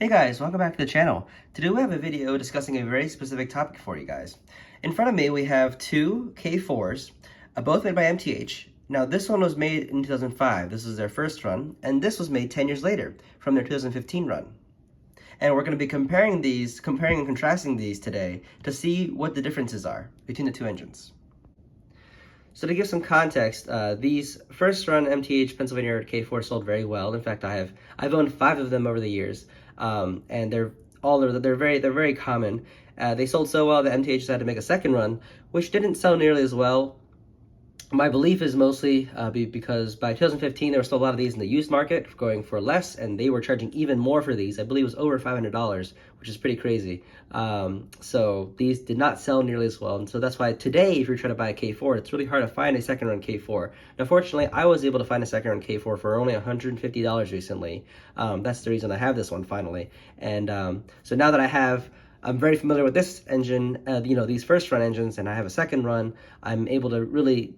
Hey guys, welcome back to the channel. Today we have a video discussing a very specific topic for you guys. In front of me we have two K4s, both made by MTH. Now this one was made in 2005, this is their first run, and this was made 10 years later from their 2015 run. And we're going to be comparing and contrasting these today to see what the differences are between the two engines. So to give some context, these first run MTH Pennsylvania K4 sold very well. In fact, I've owned 5 of them over the years. And they're very common. They sold so well that MTH decided to make a second run, which didn't sell nearly as well. My belief is mostly because by 2015 there were still a lot of these in the used market going for less, and they were charging even more for these. I believe it was over $500, which is pretty crazy. So these did not sell nearly as well, and so that's why today, if you're trying to buy a K4, it's really hard to find a second run K4. Now, fortunately, I was able to find a second run K4 for only $150 recently. That's the reason I have this one finally, and so now that I'm very familiar with this engine, these first run engines, and I have a second run, I'm able to really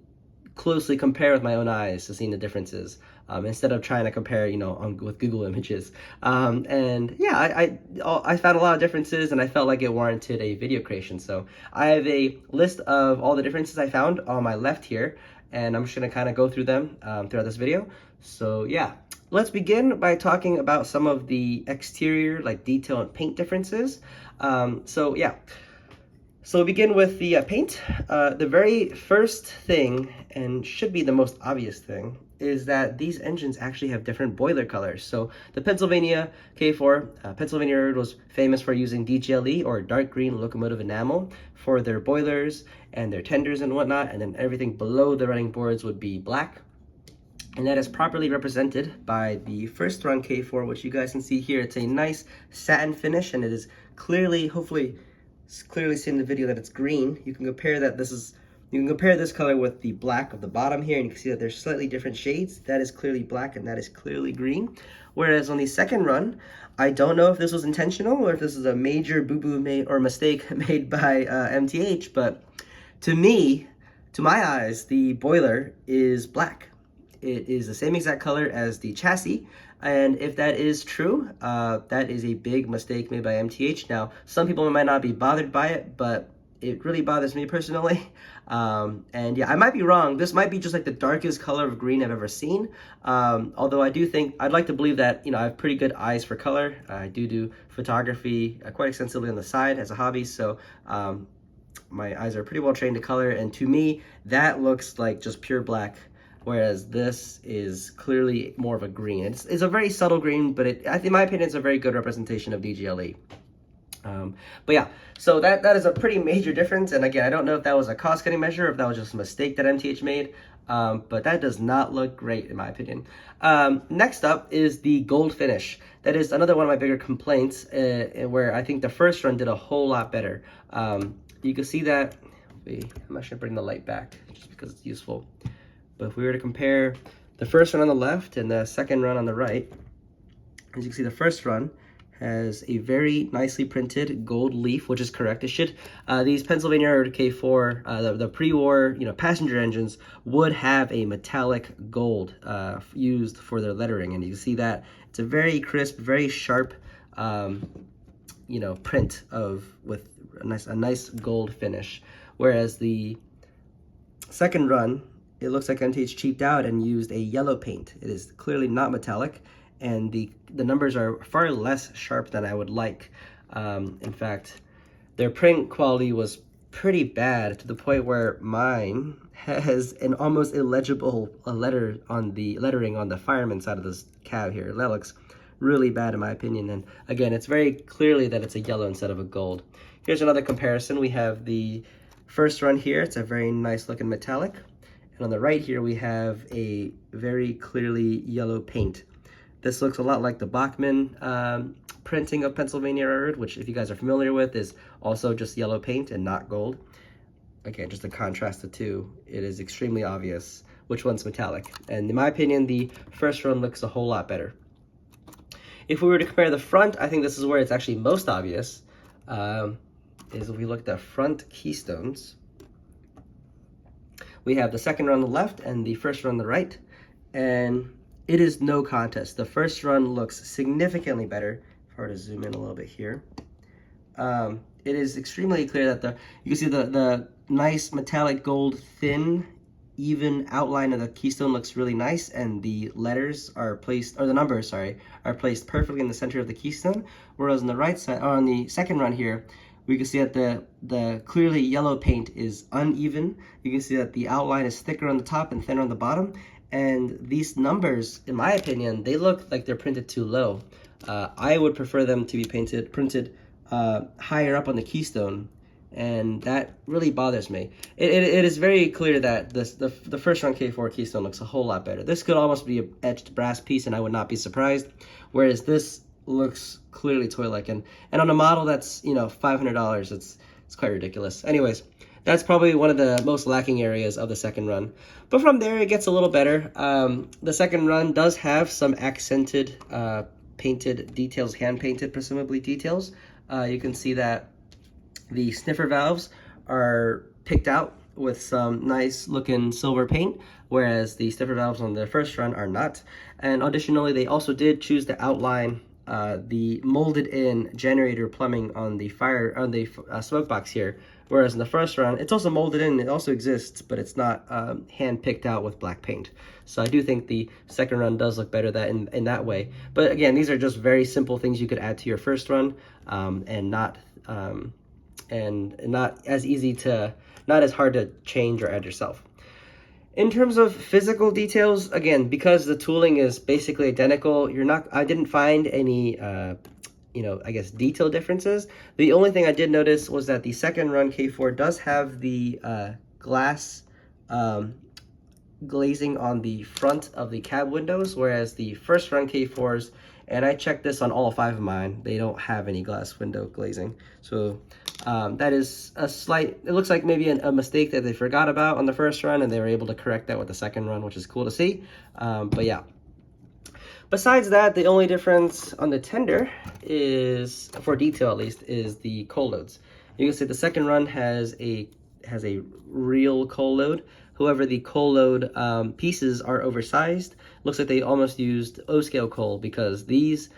closely compare with my own eyes to seeing the differences instead of trying to compare, with Google Images. And yeah, I found a lot of differences, and I felt like it warranted a video creation. So I have a list of all the differences I found on my left here, and I'm just gonna kind of go through them throughout this video. So yeah, let's begin by talking about some of the exterior, like detail and paint differences. So we'll begin with the paint. The very first thing, and should be the most obvious thing, is that these engines actually have different boiler colors. So the Pennsylvania K4, Pennsylvania Railroad was famous for using DGLE, or dark green locomotive enamel, for their boilers and their tenders and whatnot, and then everything below the running boards would be black. And that is properly represented by the first run K4, which you guys can see here. It's a nice satin finish, and it is clearly, hopefully, it's clearly seen in the video that it's green. You can compare this color with the black of the bottom here, and you can see that there's slightly different shades. That is clearly black, and that is clearly green. Whereas on the second run, I don't know if this was intentional or if this is a major boo-boo mistake made by MTH, but to my eyes, the boiler is black. It is the same exact color as the chassis. And if that is true, that is a big mistake made by MTH. Now, some people might not be bothered by it, but it really bothers me personally. And yeah, I might be wrong. This might be just like the darkest color of green I've ever seen. Although I'd like to believe that, I have pretty good eyes for color. I do photography quite extensively on the side as a hobby. So my eyes are pretty well trained to color. And to me, that looks like just pure black, whereas this is clearly more of a green. It's a very subtle green, but in my opinion, it's a very good representation of DGLE. But yeah, so that is a pretty major difference, and again, I don't know if that was a cost-cutting measure or if that was just a mistake that MTH made, but that does not look great in my opinion. Next up is the gold finish. That is another one of my bigger complaints, where I think the first run did a whole lot better. You can see that, I'm actually bring the light back just because it's useful. But if we were to compare the first run on the left and the second run on the right, as you can see, the first run has a very nicely printed gold leaf, which is correct. It should, these Pennsylvania K4, the pre-war, passenger engines would have a metallic gold used for their lettering, and you can see that it's a very crisp, very sharp, print with a nice gold finish. Whereas the second run, it looks like MTH cheaped out and used a yellow paint. It is clearly not metallic, and the numbers are far less sharp than I would like. In fact, their print quality was pretty bad to the point where mine has an almost illegible lettering on the fireman side of this cab here. That looks really bad in my opinion, and again, it's very clearly that it's a yellow instead of a gold. Here's another comparison. We have the first run here. It's a very nice looking metallic. And on the right here, we have a very clearly yellow paint. This looks a lot like the Bachmann printing of Pennsylvania Railroad, which, if you guys are familiar with, is also just yellow paint and not gold. Again, just to contrast the two, it is extremely obvious which one's metallic. And in my opinion, the first run looks a whole lot better. If we were to compare the front, I think this is where it's actually most obvious, is if we look at the front keystones. We have the second run on the left and the first run on the right, and it is no contest. The first run looks significantly better. If if I were to zoom in a little bit here, it is extremely clear that you can see the nice metallic gold thin even outline of the keystone looks really nice, and the letters are placed, or the numbers, sorry, are placed perfectly in the center of the keystone. Whereas on the right side, or on the second run here, we can see that the clearly yellow paint is uneven. You can see that the outline is thicker on the top and thinner on the bottom. And these numbers, in my opinion, they look like they're printed too low. I would prefer them to be printed higher up on the keystone, and that really bothers me. It is very clear that the first run K4 keystone looks a whole lot better. This could almost be an etched brass piece, and I would not be surprised. Whereas this looks clearly toy-like, and on a model that's, you know, $500, it's quite ridiculous. Anyways, that's probably one of the most lacking areas of the second run. But from there, it gets a little better. The second run does have some accented painted details, hand-painted, presumably details. You can see that the sniffer valves are picked out with some nice looking silver paint, whereas the sniffer valves on the first run are not. And additionally, they also did choose to outline the molded in generator plumbing on the smoke box here, whereas in the first run it's also molded in, it also exists, but it's not hand picked out with black paint. So I do think the second run does look better in that way. But again, these are just very simple things you could add to your first run, and not as easy to, not as hard to change or add yourself. In terms of physical details, again, because the tooling is basically identical, I didn't find any, I guess, detail differences. The only thing I did notice was that the second run K4 does have the glass glazing on the front of the cab windows, whereas the first run K4s, and I checked this on all 5 of mine, they don't have any glass window glazing. So that is a slight, it looks like maybe a mistake that they forgot about on the first run, and they were able to correct that with the second run, which is cool to see. But yeah. Besides that, the only difference on the tender is, for detail at least, is the coal loads. You can see the second run has a real coal load. However, the coal load pieces are oversized. Looks like they almost used O-scale coal, because these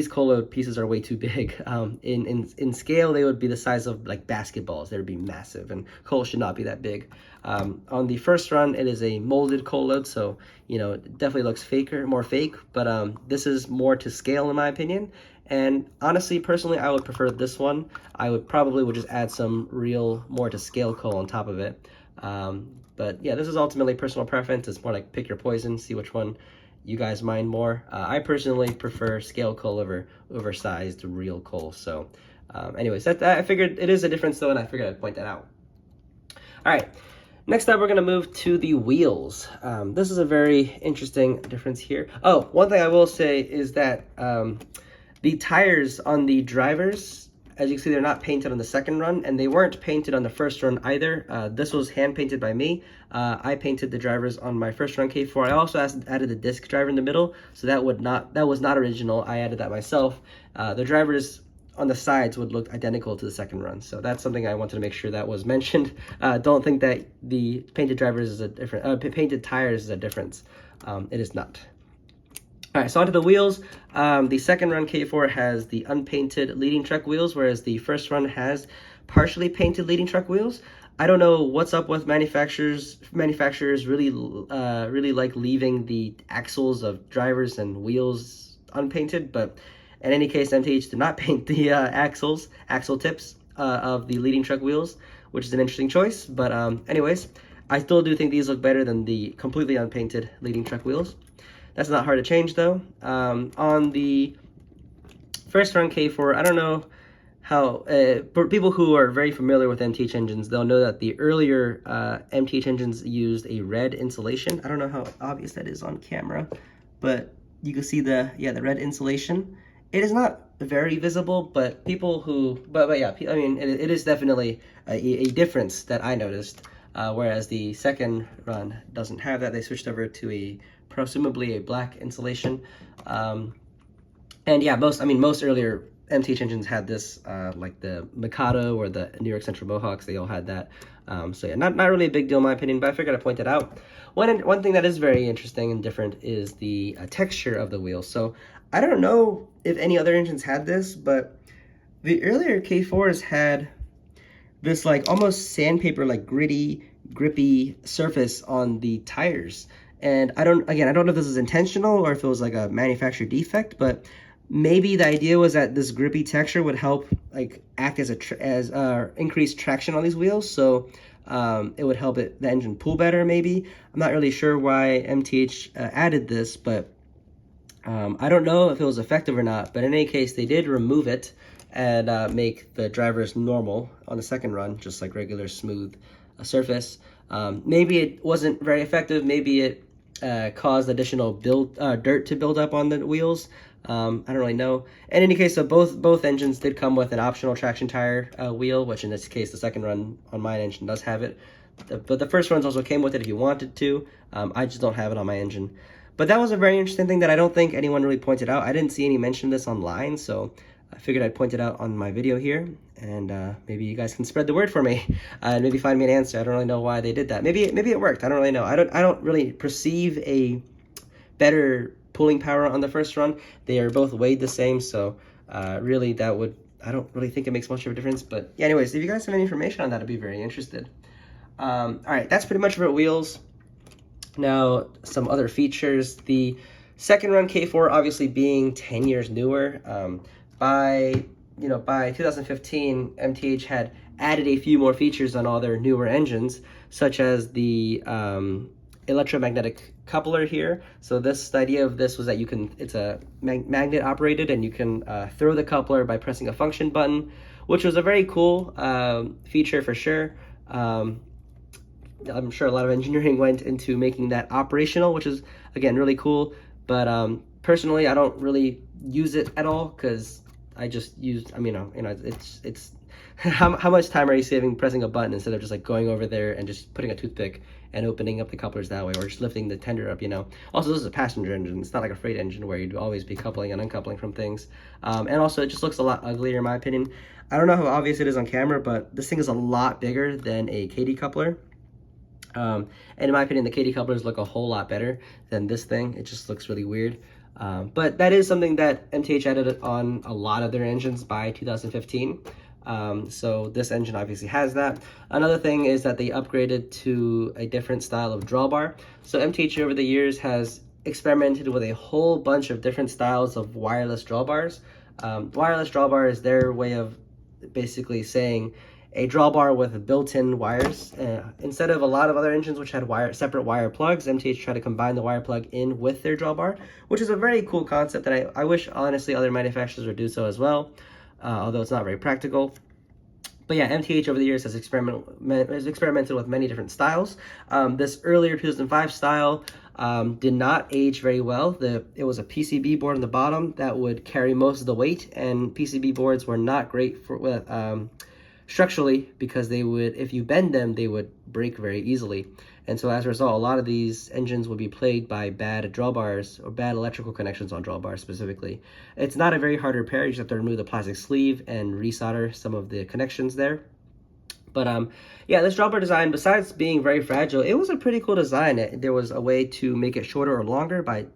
coal load pieces are way too big. In scale, they would be the size of like basketballs. They would be massive, and coal should not be that big. On the first run, it is a molded coal load, so you know, it definitely looks more fake. But this is more to scale, in my opinion. And honestly, personally, I would prefer this one. I would just add some real, more to scale coal on top of it. But yeah, this is ultimately personal preference. It's more like pick your poison, see which one you guys mind more. I personally prefer scale coal over oversized real coal. So anyways, I figured it is a difference though, and I figured I'd point that out. All right, next up we're gonna move to the wheels. This is a very interesting difference here. Oh, one thing I will say is that the tires on the drivers, as you can see, they're not painted on the second run, and they weren't painted on the first run either. This was hand painted by me. I painted the drivers on my first run K4. I also added the disc driver in the middle, so that was not original. I added that myself. The drivers on the sides would look identical to the second run, so that's something I wanted to make sure that was mentioned. Don't think that the painted drivers is a different, painted tires is a difference. It is not. All right, so onto the wheels. The second run K4 has the unpainted leading truck wheels, whereas the first run has partially painted leading truck wheels. I don't know what's up with manufacturers. Manufacturers really like leaving the axles of drivers and wheels unpainted, but in any case, MTH did not paint the axle tips of the leading truck wheels, which is an interesting choice. But anyways, I still do think these look better than the completely unpainted leading truck wheels. That's not hard to change though. On the first run K4, I don't know how, for people who are very familiar with MTH engines, they'll know that the earlier MTH engines used a red insulation. I don't know how obvious that is on camera, but you can see the red insulation. It is not very visible, but yeah, I mean, it is definitely a difference that I noticed, whereas the second run doesn't have that. They switched over to presumably a black insulation. And yeah, most earlier MTH engines had this, like the Mikado or the New York Central Mohawks, they all had that. So yeah, not really a big deal in my opinion, but I figured I'd point it out. One thing that is very interesting and different is the texture of the wheels. So I don't know if any other engines had this, but the earlier K4s had this like almost sandpaper, like gritty, grippy surface on the tires. And I don't know if this is intentional or if it was like a manufacturer defect, but maybe the idea was that this grippy texture would help like act as increased traction on these wheels. So it would help the engine pull better maybe. I'm not really sure why MTH added this, but I don't know if it was effective or not. But in any case, they did remove it and make the drivers normal on the second run, just like regular smooth surface. Maybe it wasn't very effective. Maybe it caused additional dirt to build up on the wheels. I don't really know. In any case, so both engines did come with an optional traction tire wheel, which in this case, the second run on my engine does have it. But the first runs also came with it if you wanted to. I just don't have it on my engine. But that was a very interesting thing that I don't think anyone really pointed out. I didn't see any mention of this online, so I figured I'd point it out on my video here, and maybe you guys can spread the word for me and maybe find me an answer. I don't really know why they did that. Maybe it worked. I don't really know. I don't really perceive a better pulling power on the first run. They are both weighed the same, so really I don't really think it makes much of a difference. But yeah, anyways, if you guys have any information on that, I'd be very interested. All right, that's pretty much about wheels. Now, some other features. The second run K4 obviously being 10 years newer. By 2015, MTH had added a few more features on all their newer engines, such as the electromagnetic coupler here. So the idea of this was that it's a magnet operated, and you can throw the coupler by pressing a function button, which was a very cool feature for sure. I'm sure a lot of engineering went into making that operational, which is again really cool. But personally, I don't really use it at all because I just used, it's how much time are you saving pressing a button instead of just like going over there and just putting a toothpick and opening up the couplers that way, or just lifting the tender up, Also, this is a passenger engine. It's not like a freight engine where you'd always be coupling and uncoupling from things. And also, it just looks a lot uglier in my opinion. I don't know how obvious it is on camera, but this thing is a lot bigger than a KD coupler. And in my opinion, the KD couplers look a whole lot better than this thing. It just looks really weird. But that is something that MTH added on a lot of their engines by 2015. So this engine obviously has that. Another thing is that they upgraded to a different style of drawbar. So MTH over the years has experimented with a whole bunch of different styles of wireless drawbars. Wireless drawbar is their way of basically saying a drawbar with built-in wires. Instead of a lot of other engines which had separate wire plugs, MTH tried to combine the wire plug in with their drawbar, which is a very cool concept that I wish, honestly, other manufacturers would do so as well, although it's not very practical. But yeah, MTH over the years has experimented with many different styles. This earlier 2005 style did not age very well. It was a PCB board on the bottom that would carry most of the weight, and PCB boards were not great for structurally, because they would, if you bend them, they would break very easily. And so as a result, a lot of these engines would be plagued by bad drawbars or bad electrical connections on drawbars specifically. It's not a very hard repair. You just have to remove the plastic sleeve and resolder some of the connections there. But yeah, this drawbar design, besides being very fragile, it was a pretty cool design. There was a way to make it shorter or longer by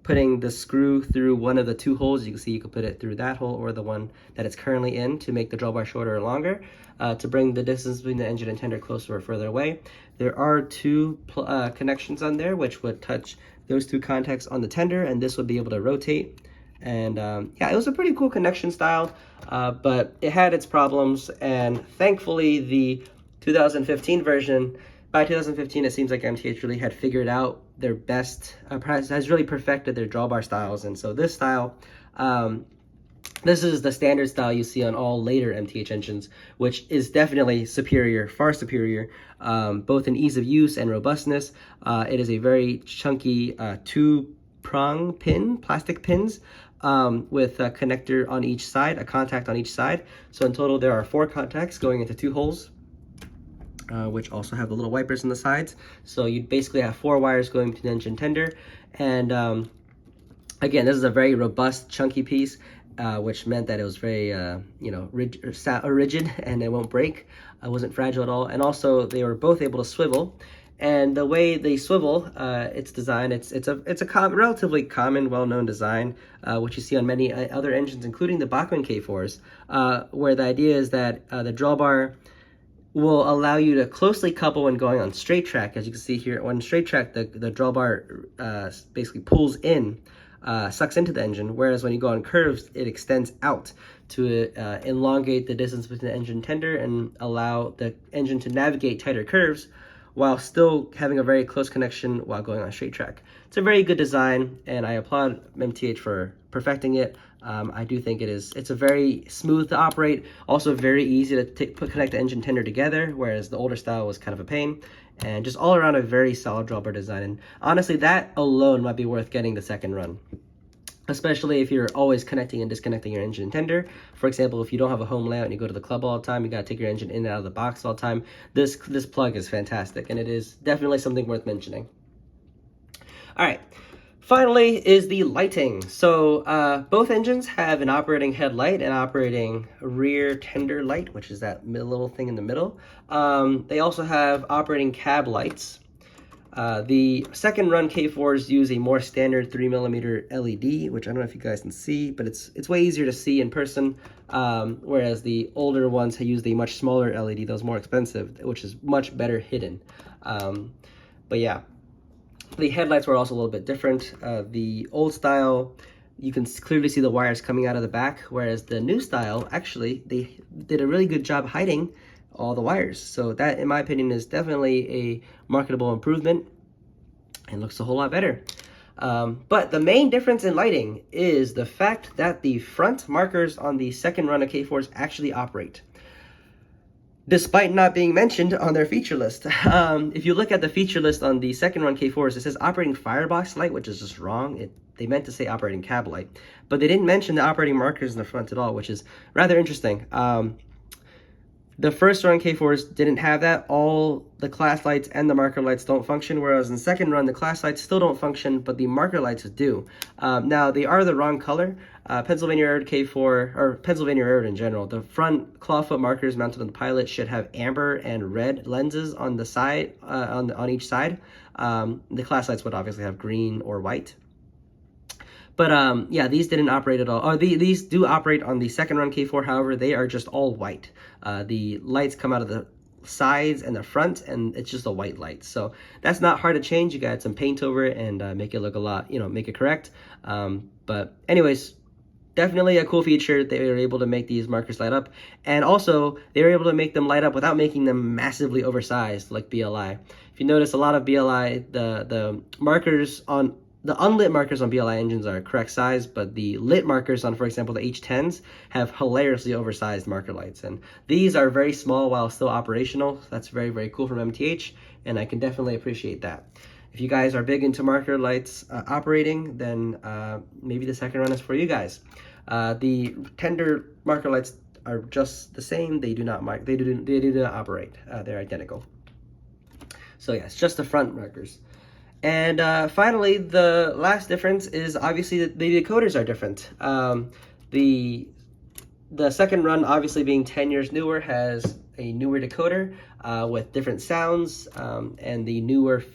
putting the screw through one of the two holes. You can see you could put it through that hole or the one that it's currently in to make the drawbar shorter or longer, to bring the distance between the engine and tender closer or further away. There are two connections on there which would touch those two contacts on the tender, and this would be able to rotate. And yeah, it was a pretty cool connection style, but it had its problems, and thankfully the 2015 version, by 2015, it seems like MTH really had figured out their best, has really perfected their drawbar styles. And so this style, this is the standard style you see on all later MTH engines, which is definitely superior, far superior, both in ease of use and robustness. It is a very chunky two-prong pin, plastic pins, with a connector on each side, a contact on each side. So in total, there are 4 contacts going into 2 holes. Which also have the little wipers on the sides. So you basically have 4 wires going between the engine tender. And again, this is a very robust, chunky piece. which meant that it was very, rigid and it won't break. It wasn't fragile at all. And also, they were both able to swivel. And the way they swivel, it's designed, it's a relatively common, well-known design, which you see on many other engines, including the Bachmann K4s, where the idea is that the drawbar will allow you to closely couple when going on straight track. As you can see here, on straight track, the drawbar basically pulls in, sucks into the engine, whereas when you go on curves, it extends out to elongate the distance between the engine tender and allow the engine to navigate tighter curves while still having a very close connection while going on straight track. It's a very good design, and I applaud MTH for perfecting it. I do think it's a very smooth to operate, also very easy to connect the engine tender together, whereas the older style was kind of a pain, and just all around a very solid drawbar design. And honestly, that alone might be worth getting the second run, especially if you're always connecting and disconnecting your engine and tender. For example, if you don't have a home layout and you go to the club all the time, you gotta take your engine in and out of the box all the time, this plug is fantastic, and it is definitely something worth mentioning. All right, finally is the lighting. So both engines have an operating headlight and operating rear tender light, which is that little thing in the middle. They also have operating cab lights. The second run K4s use a more standard 3mm LED, which I don't know if you guys can see, but it's way easier to see in person, whereas the older ones use a much smaller LED that was more expensive, which is much better hidden. But yeah, the headlights were also a little bit different. The old style, you can clearly see the wires coming out of the back, whereas the new style, actually, they did a really good job hiding all the wires. So that, in my opinion, is definitely a marketable improvement and looks a whole lot better. But the main difference in lighting is the fact that the front markers on the second run of K4s actually operate, despite not being mentioned on their feature list. If you look at the feature list on the second run K4s, it says operating firebox light, which is just wrong. They meant to say operating cab light, but they didn't mention the operating markers in the front at all, which is rather interesting. The first run K4s didn't have that. All the class lights and the marker lights don't function, whereas in the second run, the class lights still don't function, but the marker lights do. Now, they are the wrong color. Pennsylvania Railroad K4, or Pennsylvania Railroad in general, the front clawfoot markers mounted on the pilot should have amber and red lenses on the side, on each side. The class lights would obviously have green or white. But yeah, these didn't operate at all. Oh, these do operate on the second run K4, however, they are just all white. The lights come out of the sides and the front, and it's just a white light. So that's not hard to change. You got some paint over it and make it look a lot, make it correct. But anyways, definitely a cool feature. They were able to make these markers light up, and also they were able to make them light up without making them massively oversized like BLI. If you notice, a lot of BLI, the markers on the unlit markers on BLI engines are correct size, but the lit markers on, for example, the H10s have hilariously oversized marker lights. And these are very small while still operational. That's very, very cool from MTH, and I can definitely appreciate that. If you guys are big into marker lights operating, then maybe the second run is for you guys. The tender marker lights are just the same. They do not operate. They're identical. So yeah, it's just the front markers. And finally, the last difference is obviously that the decoders are different. The second run, obviously being 10 years newer, has a newer decoder with different sounds and the newer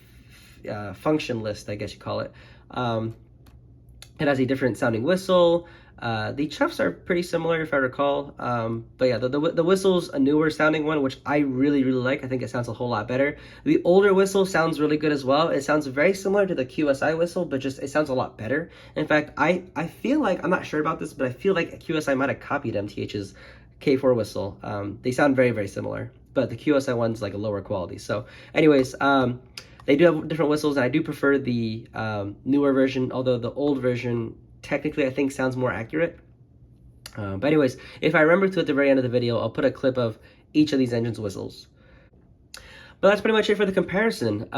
function list, I guess you call it. It has a different sounding whistle. The chuffs are pretty similar, if I recall. But yeah, the whistle's a newer sounding one, which I really, really like. I think it sounds a whole lot better. The older whistle sounds really good as well. It sounds very similar to the QSI whistle, but just it sounds a lot better. In fact, I feel like, I'm not sure about this, but I feel like QSI might have copied MTH's K4 whistle. They sound very, very similar, but the QSI one's like a lower quality. So anyways, they do have different whistles, and I do prefer the newer version, although the old version technically I think sounds more accurate. But anyways, if I remember to at the very end of the video, I'll put a clip of each of these engines' whistles. But that's pretty much it for the comparison.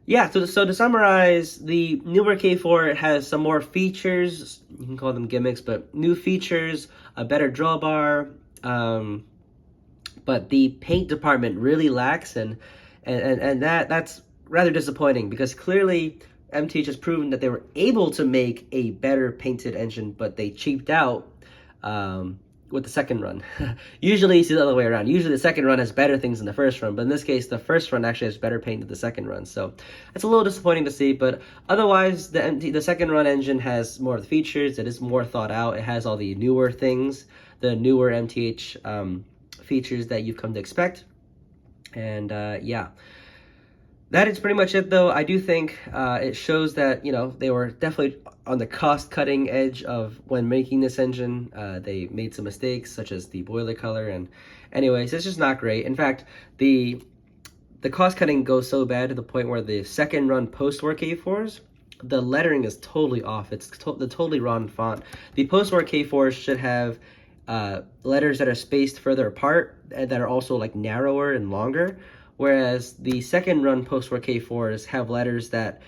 Yeah, so to summarize, the newer K4 has some more features. You can call them gimmicks, but new features, a better drawbar. But the paint department really lacks, and that's rather disappointing, because clearly MTH has proven that they were able to make a better painted engine, but they cheaped out with the second run. Usually it's the other way around. Usually the second run has better things than the first run, but in this case, the first run actually has better paint than the second run. So it's a little disappointing to see, but otherwise the second run engine has more of the features. It is more thought out. It has all the newer things, the newer MTH features that you've come to expect. And yeah. That is pretty much it, though. I do think it shows that, you know, they were definitely on the cost-cutting edge of when making this engine. They made some mistakes, such as the boiler color, and anyways, it's just not great. In fact, the cost-cutting goes so bad to the point where the second-run post-war K4s, the lettering is totally off. It's the totally wrong font. The post-war K4s should have letters that are spaced further apart and that are also like narrower and longer. Whereas the second run post-war K4s have letters that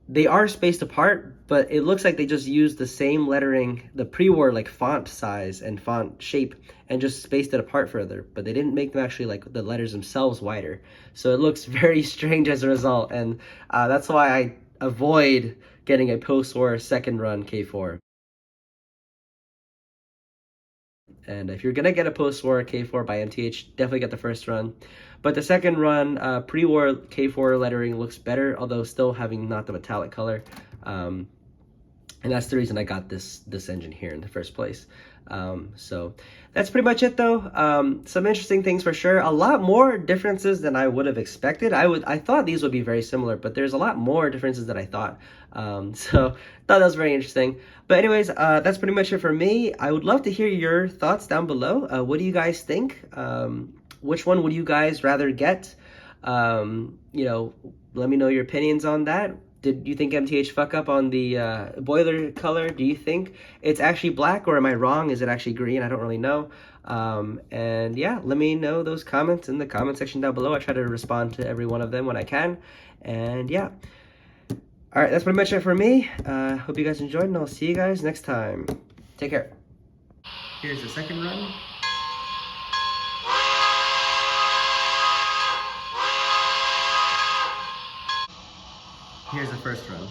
they are spaced apart, but it looks like they just used the same lettering, the pre-war like font size and font shape, and just spaced it apart further. But they didn't make them actually like the letters themselves wider. So it looks very strange as a result, and that's why I avoid getting a post-war second run K4. And if you're gonna get a post-war K4 by MTH, definitely get the first run. But the second run, pre-war K4 lettering looks better, although still having not the metallic color. And that's the reason I got this engine here in the first place. So that's pretty much it, though. Some interesting things for sure. A lot more differences than I would have expected. I thought these would be very similar, but there's a lot more differences than I thought. So thought that was very interesting. But anyways, that's pretty much it for me. I would love to hear your thoughts down below. What do you guys think? Which one would you guys rather get? You know, let me know your opinions on that. Did you think MTH fuck up on the boiler color? Do you think it's actually black, or am I wrong? Is it actually green? I don't really know. And yeah, let me know those comments in the comment section down below. I try to respond to every one of them when I can. And yeah. All right, that's pretty much it for me. Hope you guys enjoyed, and I'll see you guys next time. Take care. Here's the second run. Here's the first run.